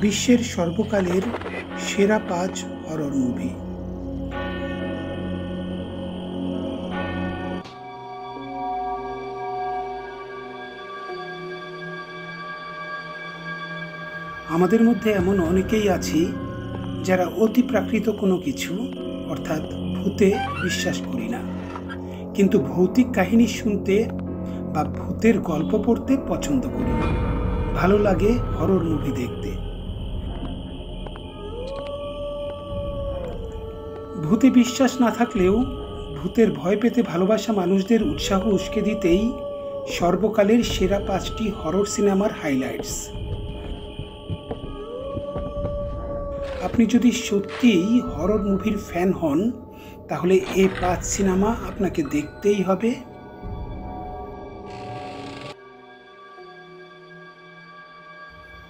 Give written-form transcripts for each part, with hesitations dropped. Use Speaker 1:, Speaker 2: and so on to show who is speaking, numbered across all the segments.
Speaker 1: বিশ্বের সর্বকালের সেরা 5 হরর মুভি। আমাদের মধ্যে এমন অনেকেই আছি যারা অতি প্রাকৃত কোনো কিছু অর্থাৎ ভূতে বিশ্বাস করি না, কিন্তু ভৌতিক কাহিনী শুনতে বা ভূতের গল্প পড়তে পছন্দ করি। ভালো লাগে হরর মুভি দেখতে। ভূতে বিশ্বাস না থাকলেও ভূতের ভয় পেতে ভালোবাসা মানুষদের উৎসাহ উস্কে দিতেই সর্বকালের সেরা 5টি হরর সিনেমার হাইলাইটস। আপনি যদি সত্যিই হরর মুভির ফ্যান হন তাহলে এই 5 সিনেমা আপনাকে দেখতেই হবে।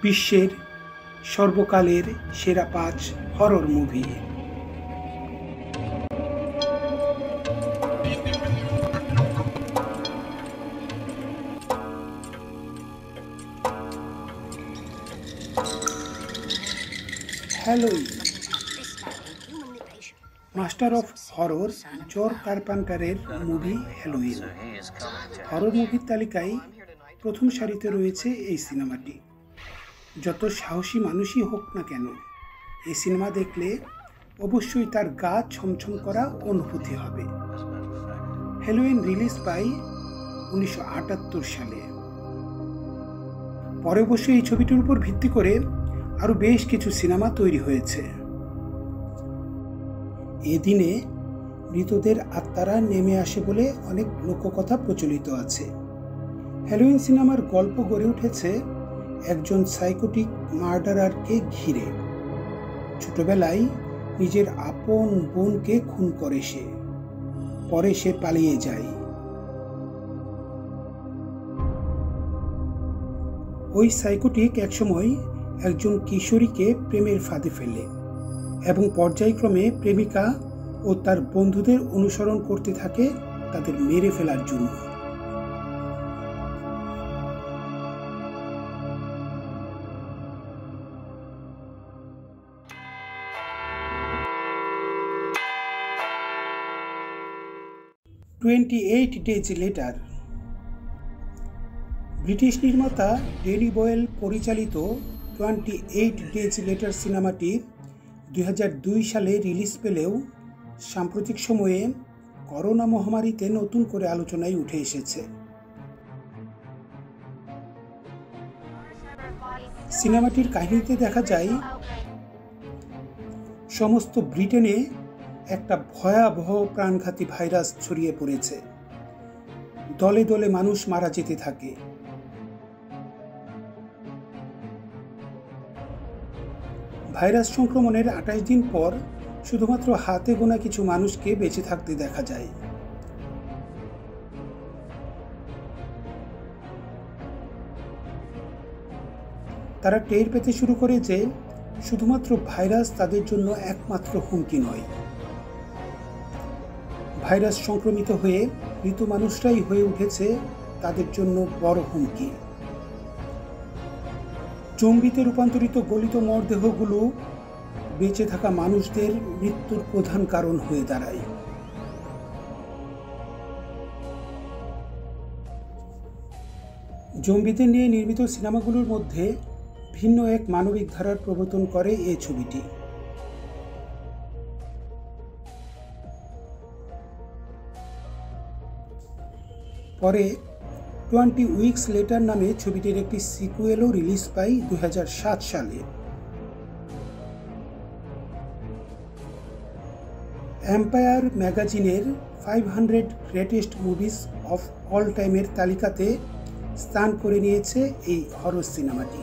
Speaker 1: বিশ্বের সর্বকালের সেরা 5 horror movie. Halloween. Master of horror George কারপেন্টারের মুভি হ্যালোইন। হরর মুভির তালিকায় প্রথম সারিতে রয়েছে এই সিনেমাটি। যত সাহসী মানুষই হোক না কেন, এই সিনেমা দেখলে অবশ্যই তার গা ছমছম করা অনুভূতি হবে। হ্যালোইন রিলিজ পায় 1978 সালে। পরে অবশ্যই এই ছবিটির উপর ভিত্তি করে আরও বেশ কিছু সিনেমা তৈরি হয়েছে। এদিনে মৃতদের আত্মারা নেমে আসে বলে অনেক লোককথা প্রচলিত আছে। হ্যালোইন সিনেমার গল্প গড়ে উঠেছে একজন সাইকোটিক মার্ডারারকে ঘিরে। ছোটবেলায় নিজের আপন বোনকে খুন করে সে, পরে সে পালিয়ে যায়। ওই সাইকোটিক একসময় একজন কিশোরীকে প্রেমের ফাঁদে ফেলে এবং পর্যায়ক্রমে প্রেমিকা ও তার বন্ধুদের অনুসরণ করতে থাকে তাদের মেরে ফেলার জন্য। Days letter. ব্রিটিশ নির্মাতা ড্যানি বয়েল পরিচালিত 28 ডেজ লেটার সিনেমাটি 2002 সালে রিলিজ পেলেও সাম্প্রতিক সময়ে করোনা মহামারীতে নতুন করে আলোচনায় উঠে এসেছে। সিনেমাটির কাহিনীতে দেখা যায় সমস্ত ব্রিটেনে একটা ভয়াবহ প্রাণঘাতী ভাইরাস ছড়িয়ে পড়েছে। দলে দলে মানুষ মারা যেতে থাকে। ভাইরাস সংক্রমণের 28 দিন পর শুধুমাত্র হাতে গোনা কিছু মানুষকে বেঁচে থাকতে দেখা যায়। তারা টের পেতে শুরু করে যে শুধুমাত্র ভাইরাস তাদের জন্য একমাত্র হুমকি নয়। ভাইরাস সংক্রমিত হয়ে মৃত মানুষরাই হয়ে উঠেছে তাদের জন্য বড় হুমকি। জম্বিতে রূপান্তরিত গলিত মরদেহগুলো বেঁচে থাকা মানুষদের মৃত্যুর প্রধান কারণ হয়ে দাঁড়ায়। জম্বিদের নিয়ে নির্মিত সিনেমাগুলোর মধ্যে ভিন্ন এক মানবিক ধারার প্রবর্তন করে এই ছবিটি। পরে 20 উইকস লেটার নামে ছবিটির একটি সিকুয়েলও রিলিজ পায় 2007 সালে। এম্পায়ার ম্যাগাজিনের 500 গ্রেটেস্ট মুভিজ অফ অল টাইমের তালিকাতে স্থান করে নিয়েছে এই হরর সিনেমাটি।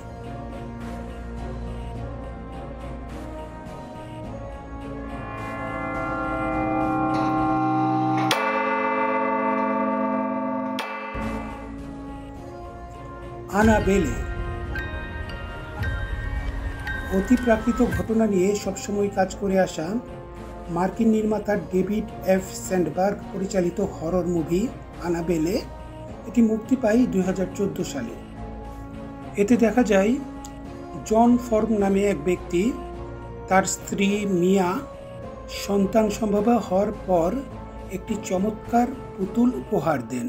Speaker 1: আনাবেলে। অতি প্রাকৃত ঘটনা নিয়ে সবসময় কাজ করে আসা মার্কিন নির্মাতা ডেভিড এফ স্যান্ডবার্গ পরিচালিত হরর মুভি আনাবেলে এটি মুক্তি পায় 2014 সালে। এতে দেখা যায় জন ফর্ম নামে এক ব্যক্তি তার স্ত্রী মিয়া সন্তান সম্ভবা হওয়ার পর একটি চমৎকার পুতুল উপহার দেন।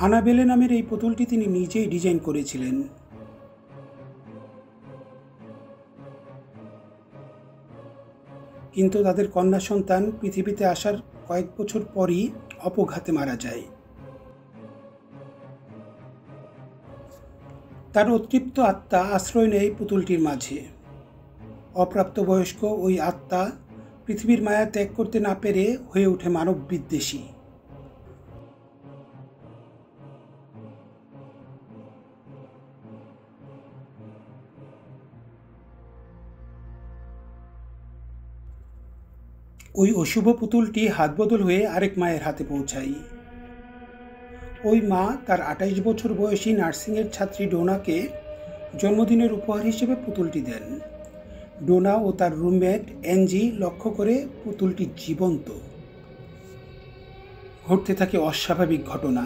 Speaker 1: আনাবেলে নামের এই পুতুলটি তিনি নিজেই ডিজাইন করেছিলেন। কিন্তু তাদের কন্যা সন্তান পৃথিবীতে আসার কয়েক বছর পরই অপঘাতে মারা যায়। তার অতৃপ্ত আত্মা আশ্রয় নেয় পুতুলটির মাঝে। অপ্রাপ্তবয়স্ক ওই আত্মা পৃথিবীর মায়া ত্যাগ করতে না পেরে হয়ে ওঠে মানব বিদ্বেষী। ওই অশুভ পুতুলটি হাত বদল হয়ে আরেক মায়ের হাতে পৌঁছায়। ওই মা তার ২৮ বছর বয়সী নার্সিংয়ের ছাত্রী ডোনাকে জন্মদিনের উপহার হিসেবে পুতুলটি দেন। ডোনা ও তার রুমমেট অ্যাঞ্জি লক্ষ্য করে পুতুলটি জীবন্ত। ঘটতে থাকে অস্বাভাবিক ঘটনা।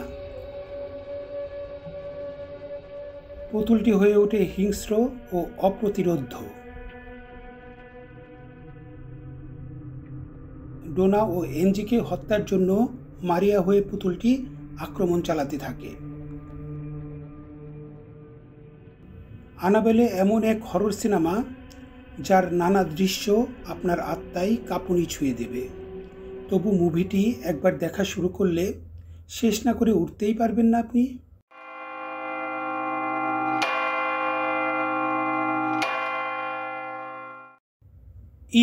Speaker 1: পুতুলটি হয়ে ওঠে হিংস্র ও অপ্রতিরোধ্য। ডোনা ও এনজিকে হত্যার জন্য মারিয়া হয়ে পুতুলটি আক্রমণ চালাতে থাকে। আনাবেলে এমন এক হরর সিনেমা যার নানা দৃশ্য আপনার আত্মায় কাঁপুনি ছুঁয়ে দেবে। তবু মুভিটি একবার দেখা শুরু করলে শেষ না করে উঠতেই পারবেন না আপনি।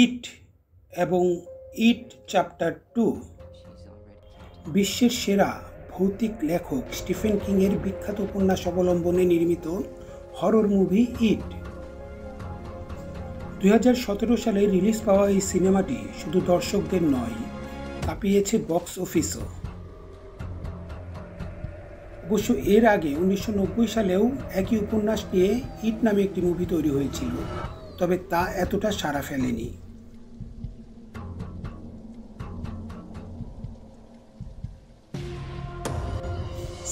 Speaker 1: ইট এবং ইট চ্যাপ্টার 2 বিশ্বের সেরা ভৌতিক লেখক স্টিফেন কিংয়ের বিখ্যাত উপন্যাস অবলম্বনে নির্মিত হরর মুভি ইট। ২০১৭ সালে রিলিজ পাওয়া এই সিনেমাটি শুধু দর্শকদের নয়, কাঁপিয়েছে বক্স অফিসও। অবশ্য এর আগে ১৯৯০ সালেও একই উপন্যাস নিয়ে ইট নামে একটি মুভি তৈরি হয়েছিল, তবে তা এতটা সাড়া ফেলেনি।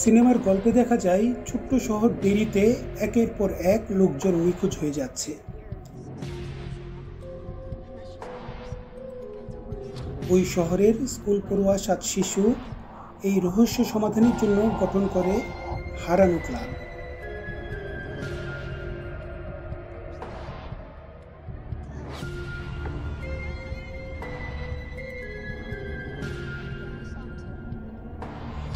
Speaker 1: সিনেমার গল্পে দেখা যায় ছোট্ট শহর ডেরিতে একের পর এক লোকজন নিখোঁজ হয়ে যাচ্ছে। ওই শহরের স্কুল পড়ুয়া ৭ শিশু এই রহস্য সমাধানের জন্য গঠন করে হারানো ক্লাব।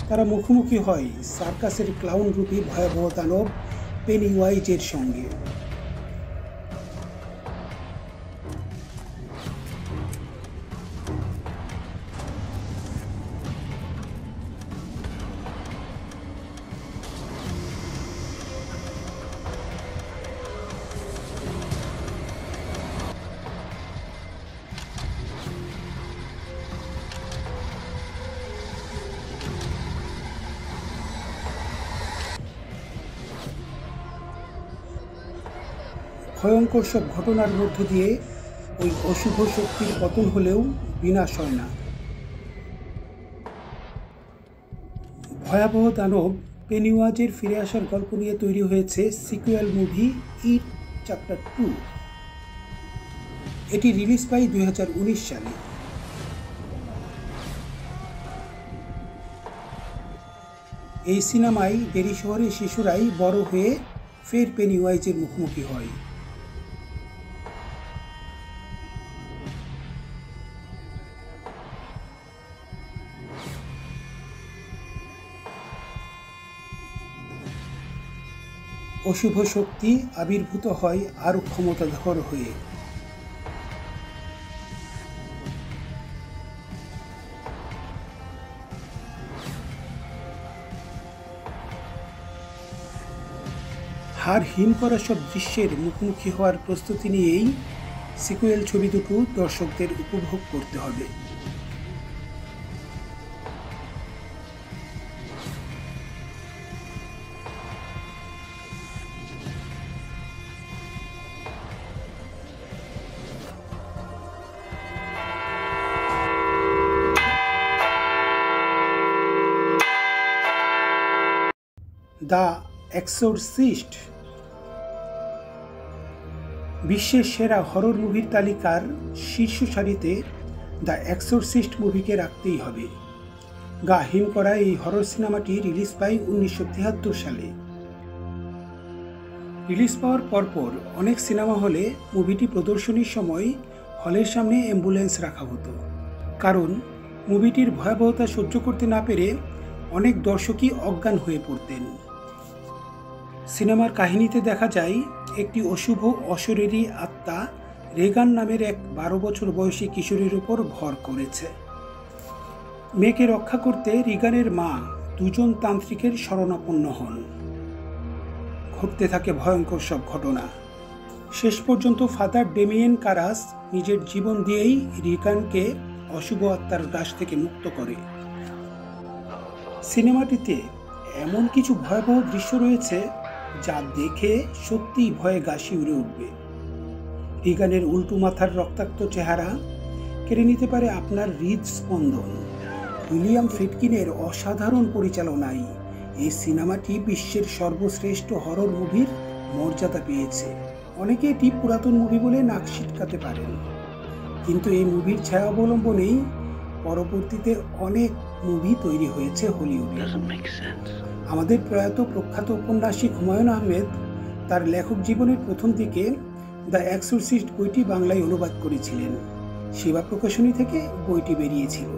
Speaker 1: তারা মুখোমুখি হয় সার্কাসের ক্লাউন রূপী ভয়াবহ দানব পেনিওয়াইজের সঙ্গে। ভয়ঙ্কর সব ঘটনার মধ্য দিয়ে ওই অশুভ শক্তির পতন হলেও বিনাশ হয় না। ভয়াবহ দানব পেনিওয়াজের ফিরে আসার গল্প নিয়ে তৈরি হয়েছে সিকুয়েল মুভি ইট চ্যাপ্টার 2। এটি রিলিজ পায় ২০১৯ সালে। এই সিনেমায় ডেরি শহরের শিশুরাই বড় হয়ে ফের পেনিওয়াইজের মুখোমুখি হয়। অশুভ শক্তি আবির্ভূত হয় আরও ক্ষমতাধর হয়ে। হাড় হিম করা সব দৃশ্যের মুখোমুখি হওয়ার প্রস্তুতি নিয়েই সিকুয়েল ছবি দুটো দর্শকদের উপভোগ করতে হবে। দ্য এক্সোরসিস্ট বিশ্বের সেরা হরর মুভির তালিকার শীর্ষ সারিতে দ্য এক্সোরসিস্ট মুভিকে রাখতেই হবে। গা হিম করা এই হরর সিনেমাটি রিলিজ পায় 1973 সালে। রিলিজ পাওয়ার পরপর অনেক সিনেমা হলে মুভিটি প্রদর্শনীর সময় হলের সামনে অ্যাম্বুলেন্স রাখা হতো, কারণ মুভিটির ভয়াবহতা সহ্য করতে না পেরে অনেক দর্শকই অজ্ঞান হয়ে পড়তেন। সিনেমার কাহিনীতে দেখা যায় একটি অশুভ অশরীরী আত্মা রেগান নামের এক 12 বছর বয়সী কিশোরীর উপর ভর করেছে। মেয়েকে রক্ষা করতে রিগানের মা দুজন তান্ত্রিকের শরণাপন্ন হন। ঘটতে থাকে ভয়ঙ্কর সব ঘটনা। শেষ পর্যন্ত ফাদার ডেমিয়েন কারাস নিজের জীবন দিয়েই রিগানকে অশুভ আত্মার গ্রাস থেকে মুক্ত করে। সিনেমাটিতে এমন কিছু ভয়াবহ দৃশ্য রয়েছে যা দেখে সত্যিই ভয়ে গা শিউরে উঠবে। রিগানের উল্টো মাথার রক্তাক্ত চেহারা কেড়ে নিতে পারে আপনার হৃদস্পন্দন। উইলিয়াম ফ্রিডকিনের অসাধারণ পরিচালনায় এই সিনেমাটি বিশ্বের সর্বশ্রেষ্ঠ হরর মুভির মর্যাদা পেয়েছে। অনেকে এটি পুরাতন মুভি বলে নাক সিটকাতে পারেন, কিন্তু এই মুভির ছায়া অবলম্বনেই পরবর্তীতে অনেক মুভি তৈরি হয়েছে হলিউডে। আমাদের প্রয়াত প্রখ্যাত ঔপন্যাসিক হুমায়ুন আহমেদ তার লেখক জীবনের প্রথম দিকে দ্য এক্সোরসিস্ট বইটি বাংলায় অনুবাদ করেছিলেন। সেবা প্রকাশনী থেকে বইটি বেরিয়েছিল।